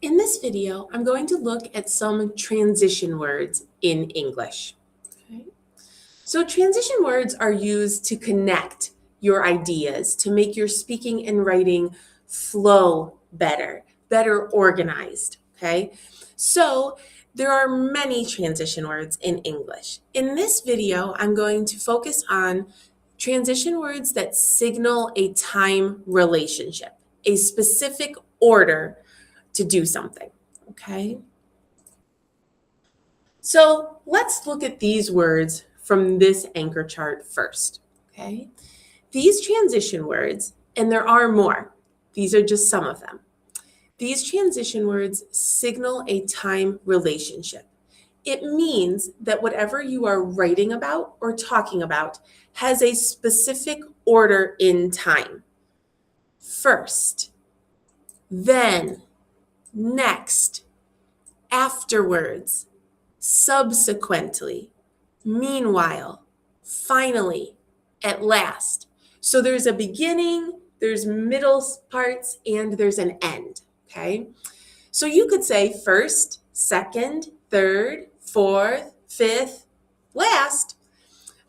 In this video, I'm going to look at some transition words in English. Okay. So transition words are used to connect your ideas, to make your speaking and writing flow better organized, okay? So there are many transition words in English. In this video, I'm going to focus on transition words that signal a time relationship, a specific order to do something, okay? So let's look at these words from this anchor chart first, okay? These transition words, and there are more, these are just some of them. These transition words signal a time relationship. It means that whatever you are writing about or talking about has a specific order in time. First, then, next, afterwards, subsequently, meanwhile, finally, at last. So there's a beginning, there's middle parts, and there's an end, okay? So you could say first, second, third, fourth, fifth, last.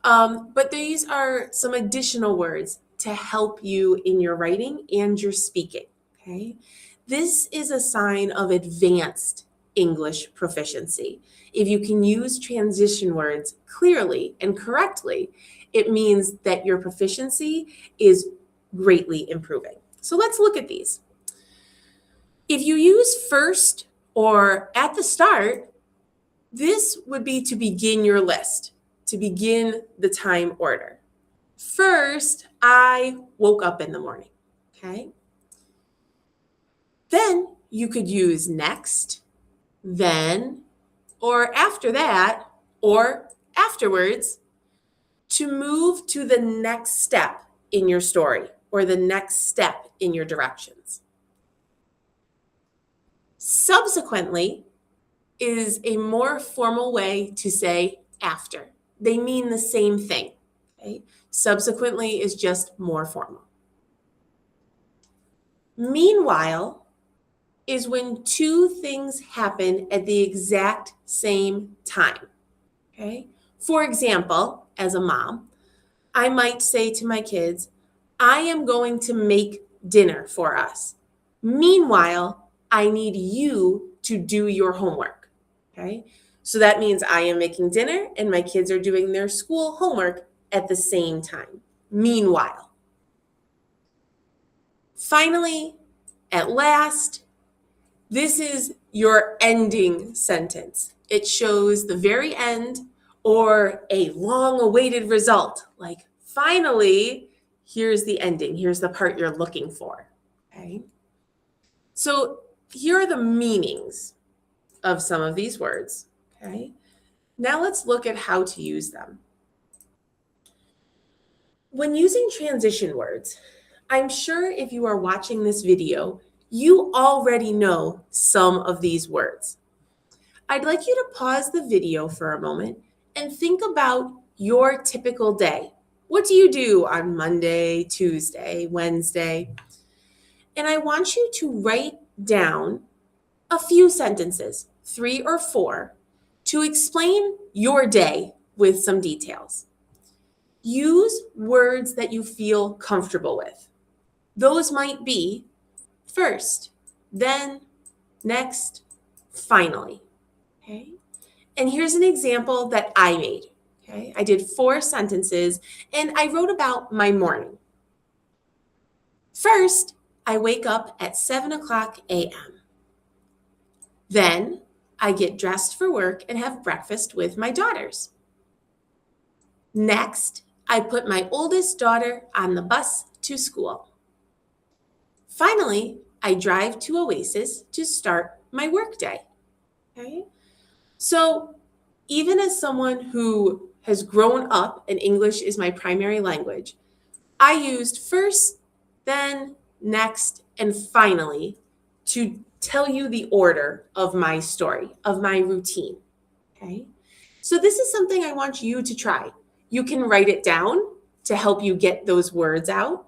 But these are some additional words to help you in your writing and your speaking, okay? This is a sign of advanced English proficiency. If you can use transition words clearly and correctly, it means that your proficiency is greatly improving. So let's look at these. If you use first or at the start, this would be to begin your list, to begin the time order. First, I woke up in the morning, okay? Then you could use next, then, or after that, or afterwards to move to the next step in your story or the next step in your directions. Subsequently is a more formal way to say after. They mean the same thing. Okay? Subsequently is just more formal. Meanwhile is when two things happen at the exact same time. Okay? For example, as a mom, I might say to my kids, I am going to make dinner for us. Meanwhile, I need you to do your homework. Okay? So that means I am making dinner and my kids are doing their school homework at the same time. Meanwhile. Finally, at last, this is your ending sentence. It shows the very end or a long-awaited result. Like, finally, here's the ending. Here's the part you're looking for. Okay? So here are the meanings of some of these words. Okay? Now let's look at how to use them. When using transition words, I'm sure if you are watching this video, you already know some of these words. I'd like you to pause the video for a moment and think about your typical day. What do you do on Monday, Tuesday, Wednesday? And I want you to write down a few sentences, 3 or 4, to explain your day with some details. Use words that you feel comfortable with. Those might be first, then, next, finally. Okay? And here's an example that I made. Okay? I did 4 sentences and I wrote about my morning. First, I wake up at 7:00 a.m. Then I get dressed for work and have breakfast with my daughters. Next, I put my oldest daughter on the bus to school. Finally, I drive to Oasis to start my workday. Okay? So even as someone who has grown up and English is my primary language, I used first, then, next, and finally to tell you the order of my story, of my routine. Okay? So this is something I want you to try. You can write it down to help you get those words out.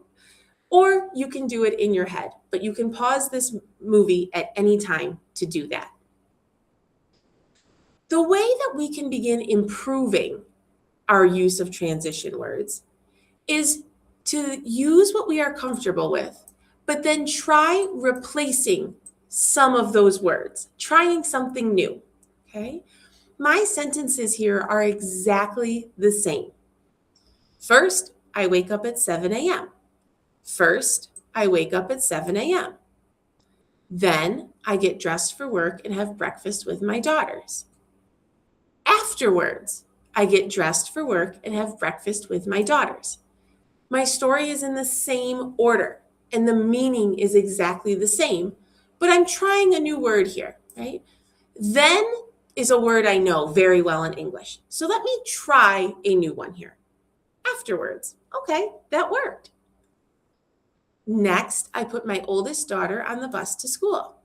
Or you can do it in your head, but you can pause this movie at any time to do that. The way that we can begin improving our use of transition words is to use what we are comfortable with, but then try replacing some of those words, trying something new. Okay? My sentences here are exactly the same. First, I wake up at 7 a.m. First, I wake up at 7 a.m. Then I get dressed for work and have breakfast with my daughters. Afterwards, I get dressed for work and have breakfast with my daughters. My story is in the same order and the meaning is exactly the same, but I'm trying a new word here, right? Then is a word I know very well in English. So let me try a new one here. Afterwards. Okay, that worked. Next, I put my oldest daughter on the bus to school.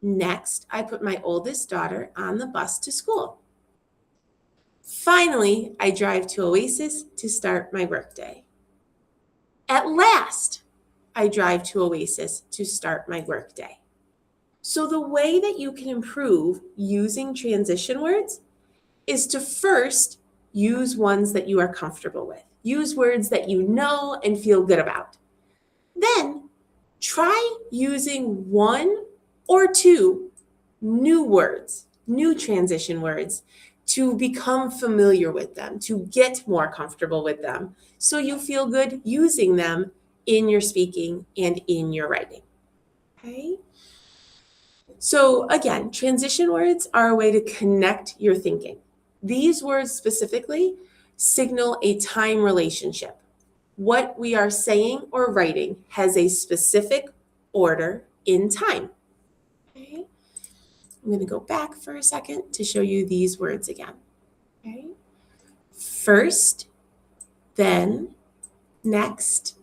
Next, I put my oldest daughter on the bus to school. Finally, I drive to Oasis to start my workday. At last, I drive to Oasis to start my workday. So the way that you can improve using transition words is to first use ones that you are comfortable with. Use words that you know and feel good about. Then try using one or two new words, new transition words, to become familiar with them, to get more comfortable with them, so you feel good using them in your speaking and in your writing. Okay? So again, transition words are a way to connect your thinking. These words specifically signal a time relationship. What we are saying or writing has a specific order in time. Okay? I'm going to go back for a second to show you these words again. Okay? First, then, next,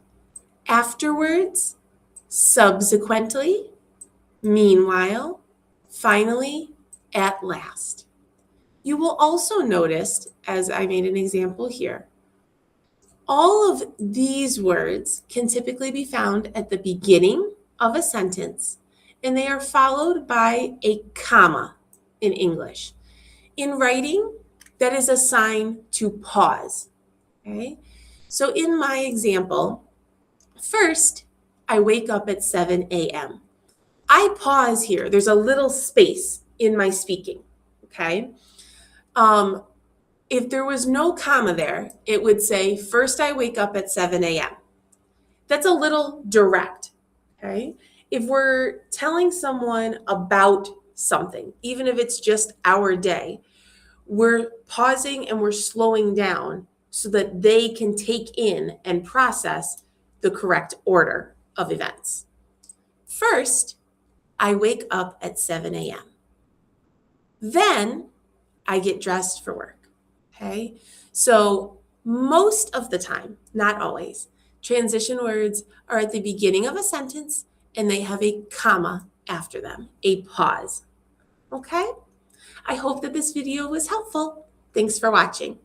afterwards, subsequently, meanwhile, finally, at last. You will also notice, as I made an example here, all of these words can typically be found at the beginning of a sentence, and they are followed by a comma in English. In writing, that is a sign to pause. Okay? So in my example, first, I wake up at 7 a.m. I pause here. There's a little space in my speaking. Okay? If there was no comma there, it would say, first I wake up at 7 a.m. That's a little direct, okay? If we're telling someone about something, even if it's just our day, we're pausing and we're slowing down so that they can take in and process the correct order of events. First, I wake up at 7 a.m. Then I get dressed for work. Okay, so most of the time, not always, transition words are at the beginning of a sentence and they have a comma after them, a pause. Okay, I hope that this video was helpful. Thanks for watching.